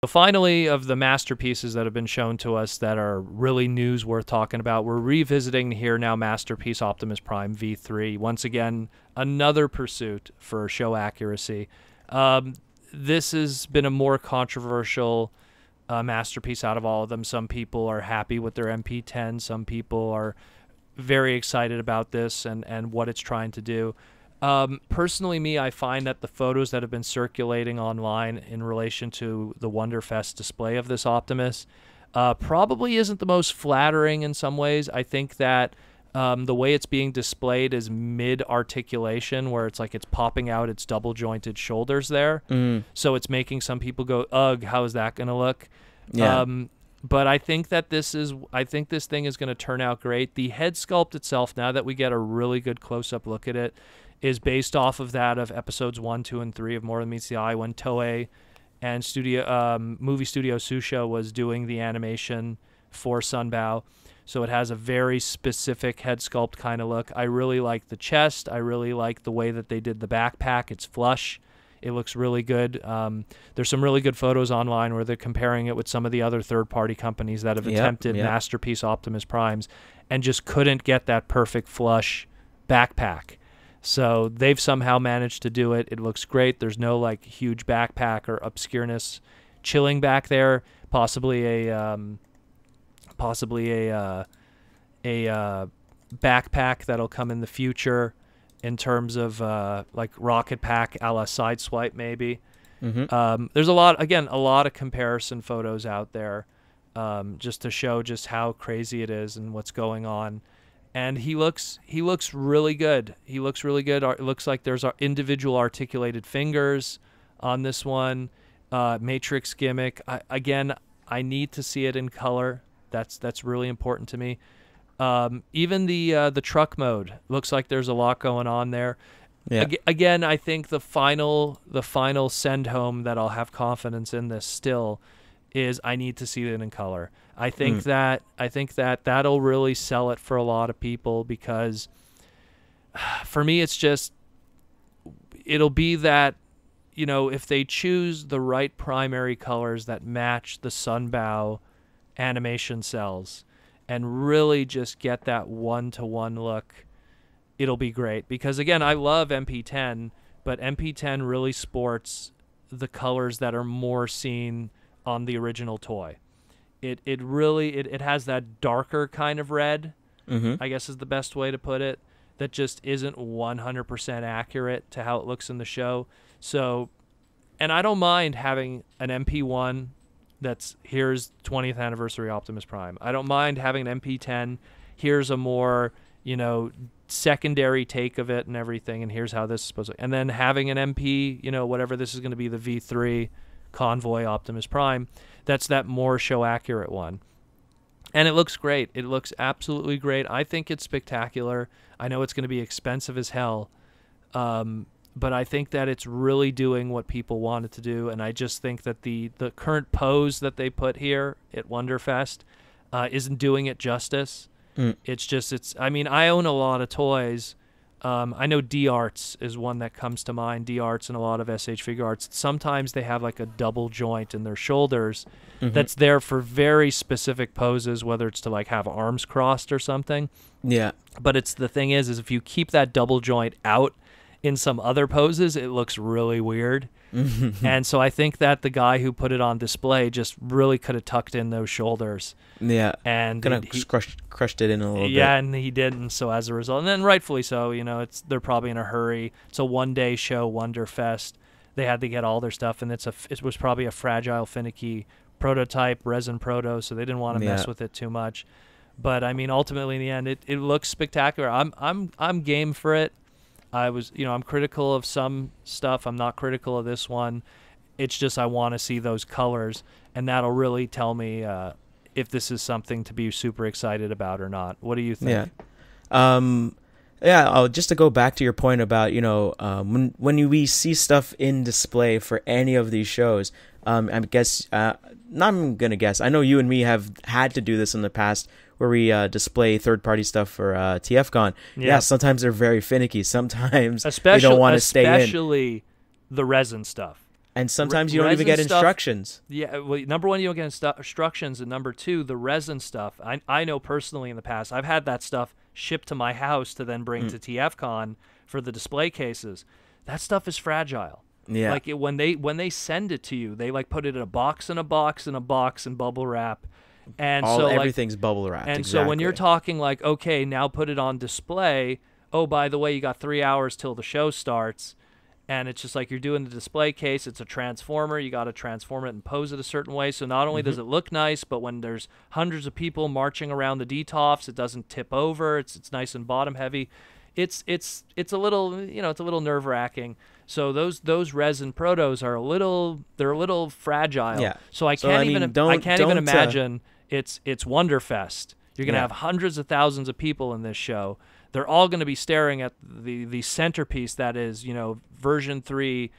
So finally, of the masterpieces that have been shown to us that are really news worth talking about, we're revisiting here now Masterpiece Optimus Prime V3. Once again, another pursuit for show accuracy. This has been a more controversial masterpiece out of all of them. Some people are happy with their MP10. Some people are very excited about this and what it's trying to do. Personally, I find that the photos that have been circulating online in relation to the Wonderfest display of this Optimus probably isn't the most flattering in some ways. I think that the way it's being displayed is mid-articulation, where it's like it's popping out its double-jointed shoulders there. So it's making some people go, ugh, how is that going to look? Yeah. But I think that this thing is going to turn out great. The head sculpt itself, now that we get a really good close-up look at it, is based off of that of episodes 1, 2, and 3 of More Than Meets the Eye, when Toei and movie studio Susho was doing the animation for Sunbow. So it has a very specific head sculpt kind of look. I really like the chest. I really like the way that they did the backpack. It's flush. It looks really good. There's some really good photos online where they're comparing it with some of the other third-party companies that have attempted Masterpiece Optimus Primes and just couldn't get that perfect flush backpack. So they've somehow managed to do it. It looks great. There's no like huge backpack or obscureness chilling back there. Possibly a backpack that'll come in the future in terms of like rocket pack a la Sideswipe maybe. There's a lot of comparison photos out there just to show just how crazy it is and what's going on. And he looks really good. He looks really good. It looks like there's individual articulated fingers on this one. Matrix gimmick. I need to see it in color. That's really important to me. Even the truck mode looks like there's a lot going on there. Yeah. Again, I think the final send home that I'll have confidence in this still is I need to see it in color. I think that that'll really sell it for a lot of people, because for me it'll be that, you know, if they choose the right primary colors that match the Sunbow animation cells and really just get that one-to-one look, it'll be great. Because again, I love MP10, but MP10 really sports the colors that are more seen on the original toy. It really has that darker kind of red, I guess is the best way to put it, that just isn't 100% accurate to how it looks in the show. So, and I don't mind having an MP1 that's here's 20th anniversary Optimus Prime. I don't mind having an MP10, here's a more, you know, secondary take of it and everything, and here's how this is supposed to, and then having an MP, you know, whatever this is going to be, the V3 Convoy Optimus Prime, that's that more show accurate one. And it looks great. It looks absolutely great. I think it's spectacular. I know it's going to be expensive as hell, but I think that it's really doing what people want it to do. And I just think that the current pose that they put here at Wonderfest isn't doing it justice. I mean, I own a lot of toys. I know D-Arts is one that comes to mind. D-Arts and a lot of SH Figure Arts. Sometimes they have like a double joint in their shoulders that's there for very specific poses, whether it's to like have arms crossed or something. Yeah. But the thing is if you keep that double joint out in some other poses, it looks really weird. And so I think that the guy who put it on display just really could have tucked in those shoulders. Yeah. And kind of crushed it in a little bit. Yeah, and he didn't. So as a result, and then rightfully so, you know, they're probably in a hurry. It's a one-day show, Wonderfest. They had to get all their stuff, and it was probably a fragile, finicky prototype, resin proto, so they didn't want to mess with it too much. But I mean, ultimately in the end, it looks spectacular. I'm game for it. I'm critical of some stuff. I'm not critical of this one. It's just I want to see those colors, and that'll really tell me if this is something to be super excited about or not. What do you think? Yeah. Just to go back to your point about, when we see stuff in display for any of these shows, I guess, I'm going to guess, I know you and me have had to do this in the past, where we display third-party stuff for TFCon. Yeah, sometimes they're very finicky. Sometimes they don't want to stay in. Especially the resin stuff. And sometimes you don't even get instructions. Yeah, well, number one, you don't get instructions, and number two, the resin stuff. I know personally in the past, I've had that stuff shipped to my house to then bring to TFCon for the display cases. That stuff is fragile. Yeah. Like when they send it to you, they like put it in a box and bubble wrap. And so everything's bubble wrapped. And exactly. so when you're talking like, okay, now put it on display. Oh, by the way, you got 3 hours till the show starts. And it's just like you're doing the display case. It's a transformer. You got to transform it and pose it a certain way. So not only does it look nice, but when there's hundreds of people marching around the DTOFs, it doesn't tip over. It's nice and bottom heavy. It's a little it's a little nerve wracking. So those resin protos are a little fragile. Yeah. So I can't even imagine it's Wonderfest. You're gonna have hundreds of thousands of people in this show. They're all going to be staring at the centerpiece that is, version 3,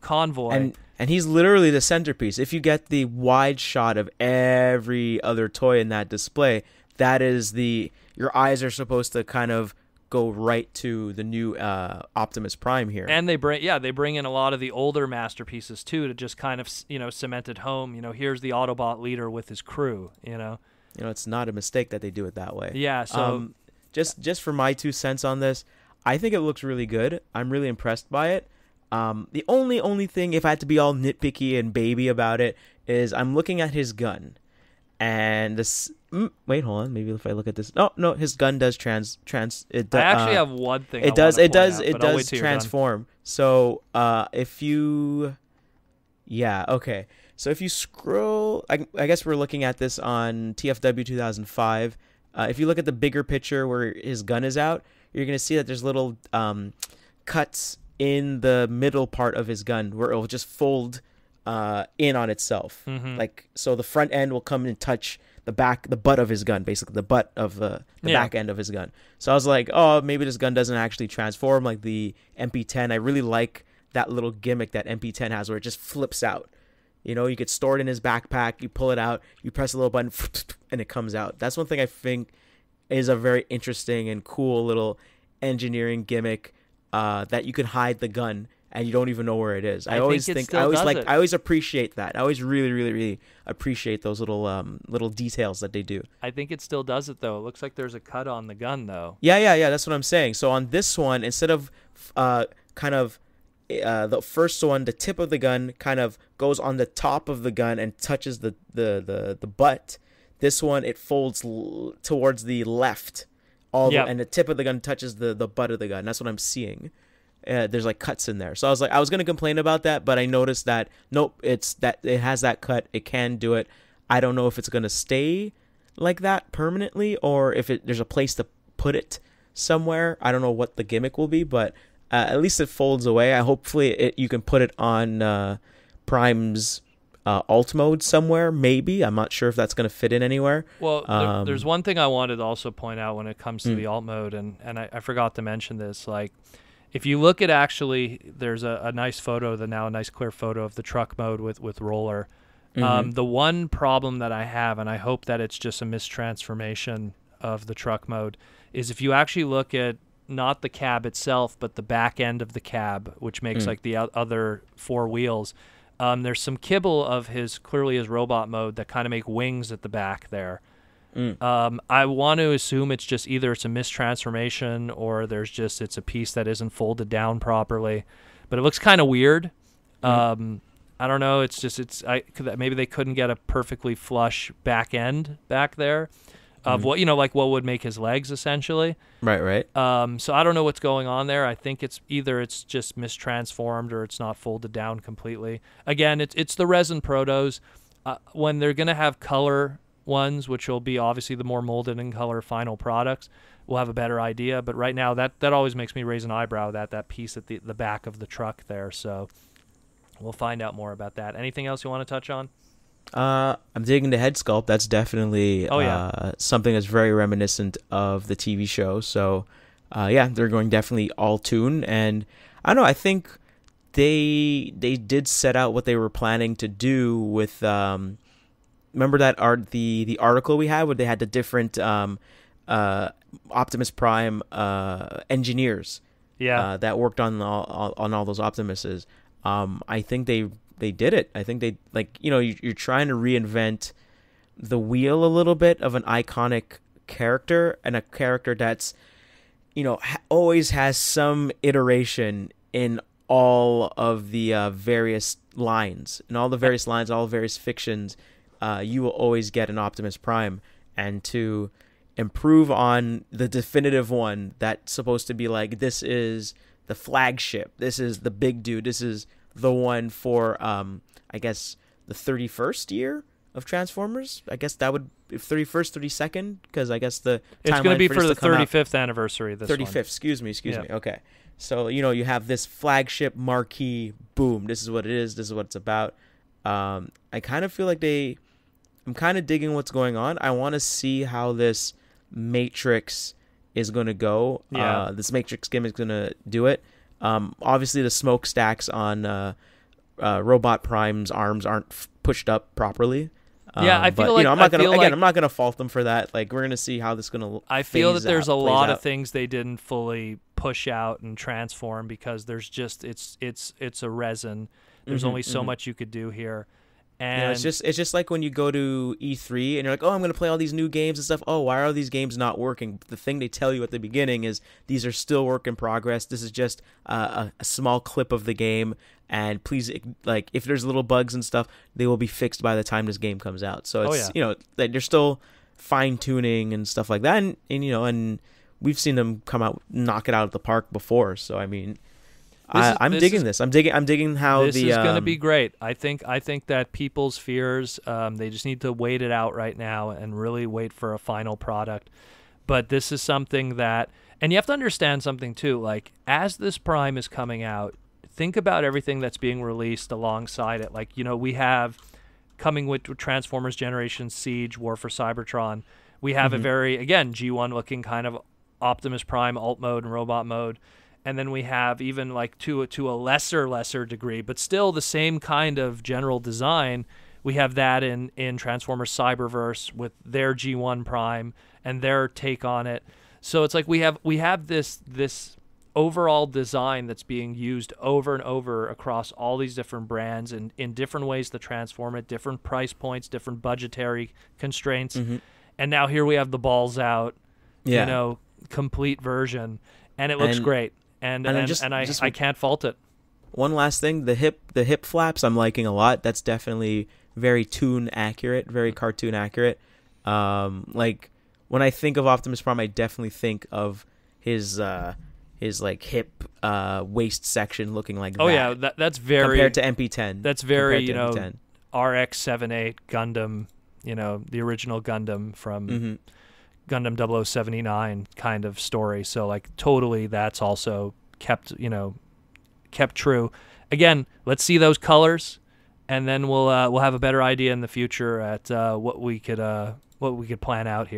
Convoy. And he's literally the centerpiece. If you get the wide shot of every other toy in that display, that is your eyes are supposed to kind of go right to the new Optimus Prime here. And they bring in a lot of the older masterpieces too to just kind of, cement it home. Here's the Autobot leader with his crew, it's not a mistake that they do it that way. Yeah, so Just for my 2 cents on this, I think it looks really good. I'm really impressed by it. The only thing, if I had to be all nitpicky and baby about it, is I'm looking at his gun, and this. Wait, hold on. Maybe if I look at this, no, his gun does I actually have one thing. It does transform. So if you, okay. So if you scroll, I guess we're looking at this on TFW 2005. If you look at the bigger picture where his gun is out, you're going to see that there's little cuts in the middle part of his gun where it will just fold in on itself. Like, so the front end will come and touch the butt of his gun, basically the butt of the back end of his gun. So I was like, oh, maybe this gun doesn't actually transform like the MP10. I really like that little gimmick that MP10 has where it just flips out. You could store it in his backpack, you pull it out, you press a little button, and it comes out. That's one thing I think is a very interesting and cool little engineering gimmick that you can hide the gun and you don't even know where it is. I always appreciate that. I always really, really, really appreciate those little details that they do. I think it still does it though. It looks like there's a cut on the gun though. Yeah. That's what I'm saying. So on this one, instead of the first one, the tip of the gun kind of goes on the top of the gun and touches the butt. This one, it folds towards the left, and the tip of the gun touches the butt of the gun. That's what I'm seeing. There's like cuts in there. So I was gonna complain about that, but I noticed that nope, it has that cut. It can do it. I don't know if it's gonna stay like that permanently or if there's a place to put it somewhere. I don't know what the gimmick will be, but at least it folds away. Hopefully you can put it on Prime's alt mode somewhere, maybe. I'm not sure if that's going to fit in anywhere. Well, there's one thing I wanted to also point out when it comes to the alt mode, and I forgot to mention this. Like, if you look at there's a nice photo, a nice clear photo of the truck mode with roller. The one problem that I have, and I hope that it's just a mistransformation of the truck mode, is if you actually look at not the cab itself, but the back end of the cab, which makes like the other 4 wheels. There's some kibble of his robot mode that kind of make wings at the back there. I want to assume it's just either it's a mistransformation or it's a piece that isn't folded down properly, but it looks kind of weird. I don't know. Maybe they couldn't get a perfectly flush back end back there. Of what what would make his legs essentially. Right. So I don't know what's going on there. I think it's just mistransformed or it's not folded down completely. Again, it's the resin protos. When they're gonna have color ones, which will be obviously the more molded in color final products, we'll have a better idea. But right now, that always makes me raise an eyebrow. That piece at the back of the truck there. So we'll find out more about that. Anything else you want to touch on? I'm digging the head sculpt. That's definitely something that's very reminiscent of the TV show. So, they're going definitely all tune. And I don't know. I think they did set out what they were planning to do with. Remember that the article we had where they had the different Optimus Prime engineers. That worked on all those Optimuses. I think they did it. I think they, like, you know, you're trying to reinvent the wheel a little bit of an iconic character, and a character that's, you know, always has some iteration in all of the various lines, in all the various lines, all the various fictions. You will always get an Optimus Prime, and to improve on the definitive one that's supposed to be like, this is the flagship, this is the big dude, this is the one for I guess the 31st year of Transformers. I guess that would, if 31st, 32nd, because I guess the it's going to be for the 35th out, anniversary. This 35th, one. excuse me. Okay, so you know, you have this flagship marquee. Boom! This is what it is. This is what it's about. I kind of feel like I'm kind of digging what's going on. I want to see how this Matrix is going to go. Yeah. This Matrix game is going to do it. Obviously, the smokestacks on Robot Prime's arms aren't pushed up properly. Yeah, I feel but, like, you know, I'm not gonna fault them for that. Like, we're gonna see how this is gonna. I feel that there's a lot of things they didn't fully push out and transform because there's just it's a resin. There's only so much you could do here. And yeah, it's just like when you go to E3 and you're like, oh, I'm gonna play all these new games and stuff. Oh, why are these games not working? The thing they tell you at the beginning is these are still work in progress. This is just a small clip of the game, and please, like, if there's little bugs and stuff, they will be fixed by the time this game comes out. So it's you know, that they're still fine tuning and stuff like that, and you know, and we've seen them come out, knock it out of the park before. So I mean, I'm digging this. I'm digging how this is going to be great. I think that people's fears, they just need to wait it out right now and really wait for a final product. But this is something that, and you have to understand something too. Like, as this Prime is coming out, think about everything that's being released alongside it. Like, you know, we have coming with Transformers Generation Siege, War for Cybertron. We have a very, again, G1 looking kind of Optimus Prime alt mode and robot mode. And then we have, even like to a lesser degree, but still the same kind of general design, we have that in Transformers Cyberverse with their G1 Prime and their take on it. So it's like we have this overall design that's being used over and over across all these different brands and in different ways to transform it, different price points, different budgetary constraints. And now here we have the balls out, you know, complete version, and it looks great. And I can't fault it. One last thing, the hip flaps I'm liking a lot. That's definitely very toon accurate, very cartoon accurate. Like, when I think of Optimus Prime, I definitely think of his like hip waist section looking like that. Oh yeah, that's very compared to MP10. That's very, you know, RX-78 Gundam, you know, the original Gundam from Gundam 0079 kind of story. So like totally that's also kept true. Again, let's see those colors, and then we'll have a better idea in the future at what we could plan out here.